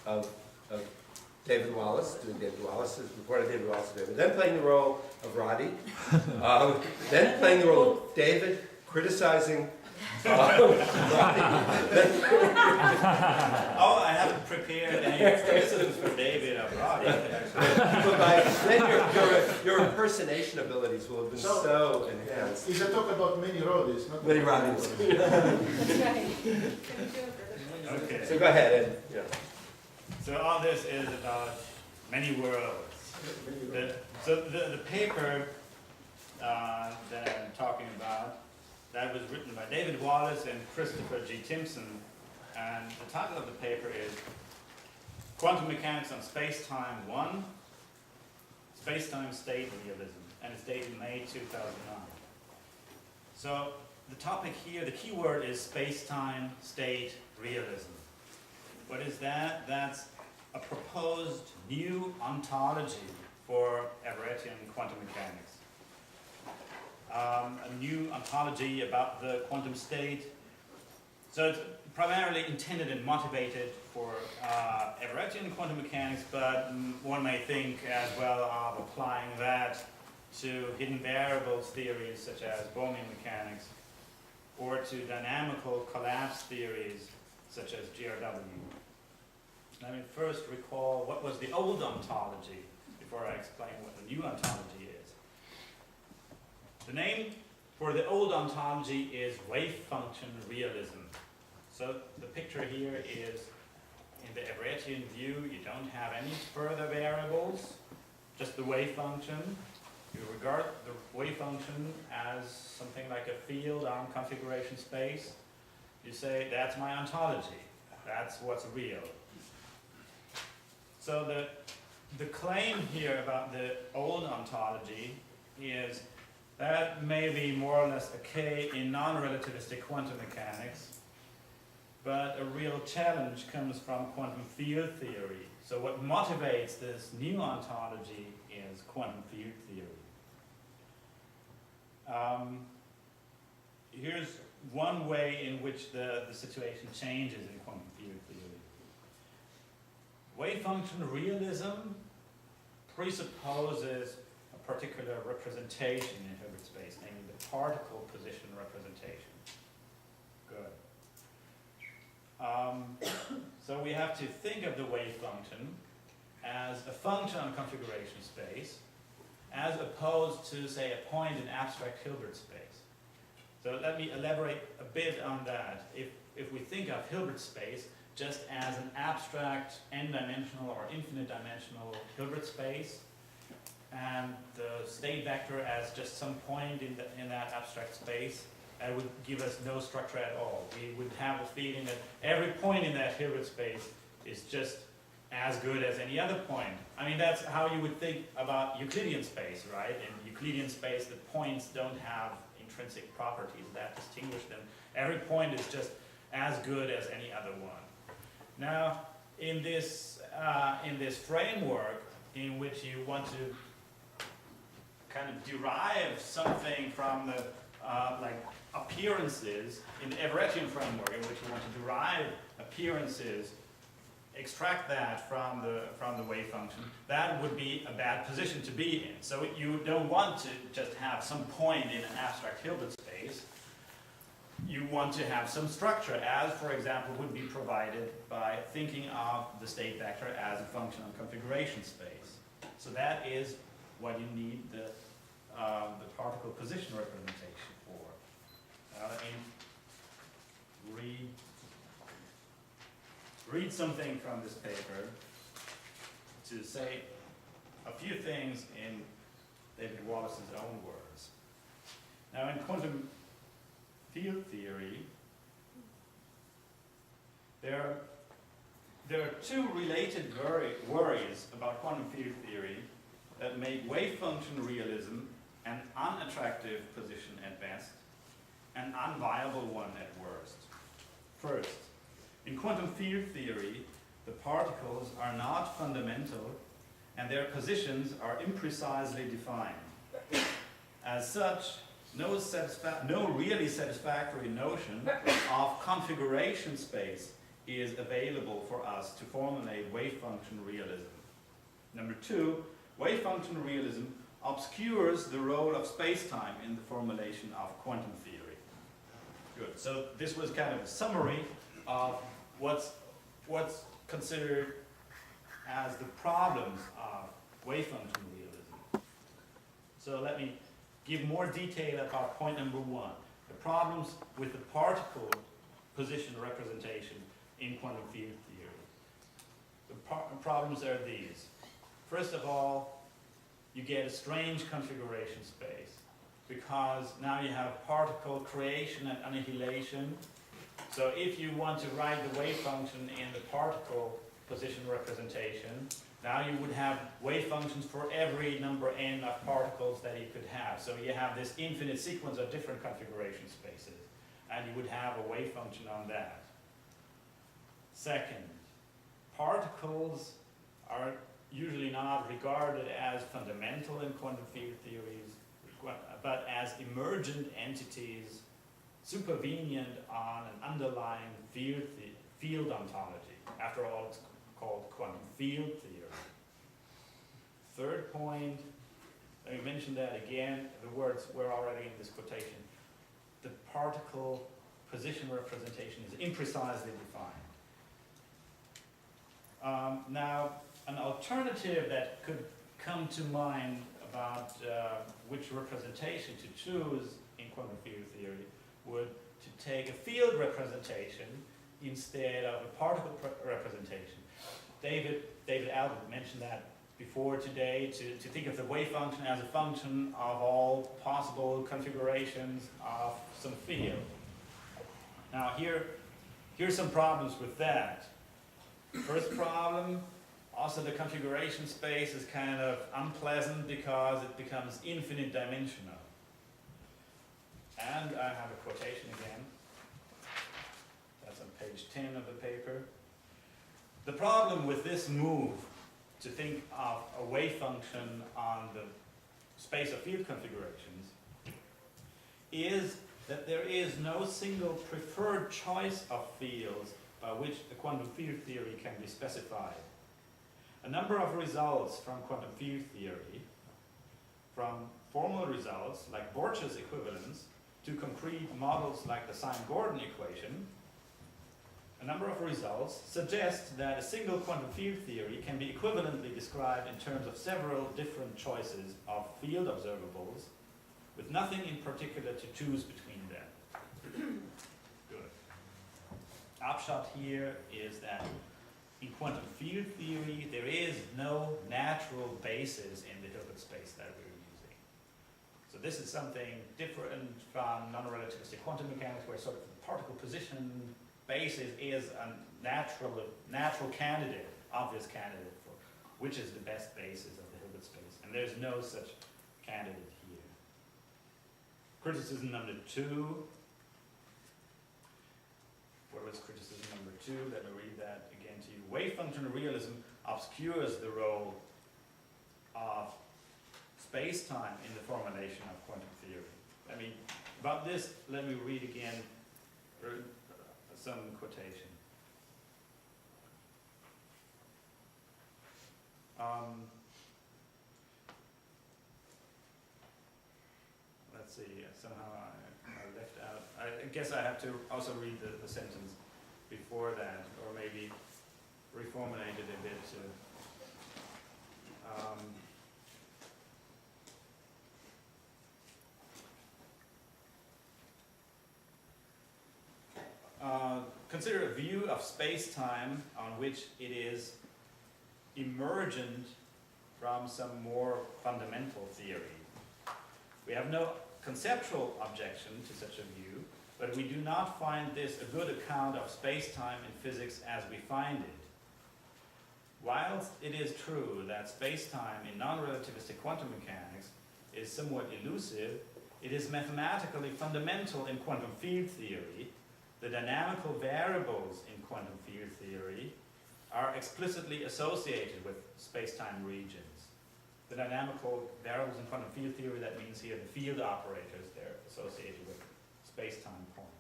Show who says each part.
Speaker 1: of David Wallace, doing David Wallace, recorded David Wallace, then playing the role of Roddy, then playing the role of David, criticizing Roddy.
Speaker 2: Oh, I haven't prepared any criticisms for David or Roddy.
Speaker 1: Then your impersonation abilities will have been so enhanced.
Speaker 3: It's a talk about many Roddies, not
Speaker 1: Many Roddies.
Speaker 4: That's right.
Speaker 2: Okay.
Speaker 1: So go ahead and, yeah.
Speaker 2: So all this is about many worlds. The paper that I'm talking about, that was written by David Wallace and Christopher G. Timpson, and the title of the paper is Quantum Mechanics on Space-Time 1, Space-Time State Realism, and it's dated May 2009. So the topic here, the key word is space-time state realism. What is that? That's a proposed new ontology for Everettian quantum mechanics. A new ontology about the quantum state. So it's primarily intended and motivated for Everettian quantum mechanics, but one may think as well of applying that to hidden variables theories such as Bohmian mechanics, or to dynamical collapse theories such as GRW. Let me first recall what was the old ontology before I explain what the new ontology is. The name for the old ontology is wave function realism. So the picture here is in the Everettian view, you don't have any further variables, just the wave function. You regard the wave function as something like a field on configuration space. You say, that's my ontology. That's what's real. So the claim here about the old ontology is that may be more or less okay in non-relativistic quantum mechanics, but a real challenge comes from quantum field theory. So what motivates this new ontology is quantum field theory. Here's one way in which the situation changes in quantum field theory. Wave function realism presupposes a particular representation in Hilbert space, namely the particle position representation. Good. So we have to think of the wave function as a function on configuration space, as opposed to, say, a point in abstract Hilbert space. So let me elaborate a bit on that. If we think of Hilbert space just as an abstract n-dimensional or infinite dimensional Hilbert space, and the state vector as just some point in that abstract space, that would give us no structure at all. We would have a feeling that every point in that Hilbert space is just as good as any other point. I mean, that's how you would think about Euclidean space, right? In Euclidean space, the points don't have intrinsic properties that distinguish them. Every point is just as good as any other one. Now, in this framework in which you want to kind of derive something from the like appearances, in the Everettian framework in which you want to derive appearances, extract that from the wave function, that would be a bad position to be in. So you don't want to just have some point in an abstract Hilbert space. You want to have some structure, as, for example, would be provided by thinking of the state vector as a function on configuration space. So that is what you need the particle position representation for. Let me read something from this paper to say a few things in David Wallace's own words. Now, in quantum field theory, there are two related worries about quantum field theory that make wave function realism an unattractive position at best, an unviable one at worst. First, in quantum field theory, the particles are not fundamental and their positions are imprecisely defined. As such, no really satisfactory notion of configuration space is available for us to formulate wave function realism. Number two, wave function realism obscures the role of space-time in the formulation of quantum theory. Good. So this was kind of a summary of what's considered as the problems of wave function realism. So let me give more detail about point number one, the problems with the particle position representation in quantum field theory. The problems are these. First of all, you get a strange configuration space because now you have particle creation and annihilation. So if you want to write the wave function in the particle position representation, now you would have wave functions for every number n of particles that you could have. So you have this infinite sequence of different configuration spaces, and you would have a wave function on that. Second, particles are usually not regarded as fundamental in quantum field theories, but as emergent entities supervenient on an underlying field ontology. After all, it's called quantum field theory. Third point, let me mention that again, the words were already in this quotation. The particle position representation is imprecisely defined. Now, an alternative that could come to mind about which representation to choose in quantum field theory would to take a field representation instead of a particle representation. David Albert mentioned that before today, to think of the wave function as a function of all possible configurations of some field. Now here's some problems with that. First problem, also the configuration space is kind of unpleasant because it becomes infinite dimensional. And I have a quotation again. That's on page 10 of the paper. The problem with this move to think of a wave function on the space of field configurations is that there is no single preferred choice of fields by which a quantum field theory can be specified. A number of results from quantum field theory, from formal results like Borch's equivalence to concrete models like the Sine-Gordon equation, a number of results suggest that a single quantum field theory can be equivalently described in terms of several different choices of field observables with nothing in particular to choose between them. Good. Upshot here is that in quantum field theory there is no natural basis in the Hilbert space that we're using. So this is something different from non-relativistic quantum mechanics where sort of the particle position basis is a natural candidate, obvious candidate for which is the best basis of the Hilbert space. And there's no such candidate here. Criticism number two. What was criticism number two? Let me read that again to you. Wave function realism obscures the role of space-time in the formulation of quantum theory. About this, let me read again some quotation. Let's see, somehow I left out, I guess I have to also read the sentence before that, or maybe reformulate it a bit. Consider a view of space-time on which it is emergent from some more fundamental theory. We have no conceptual objection to such a view, but we do not find this a good account of space-time in physics as we find it. Whilst it is true that space-time in non-relativistic quantum mechanics is somewhat elusive, it is mathematically fundamental in quantum field theory. The dynamical variables in quantum field theory are explicitly associated with space-time regions. The dynamical variables in quantum field theory, that means here the field operators, they're associated with space-time points.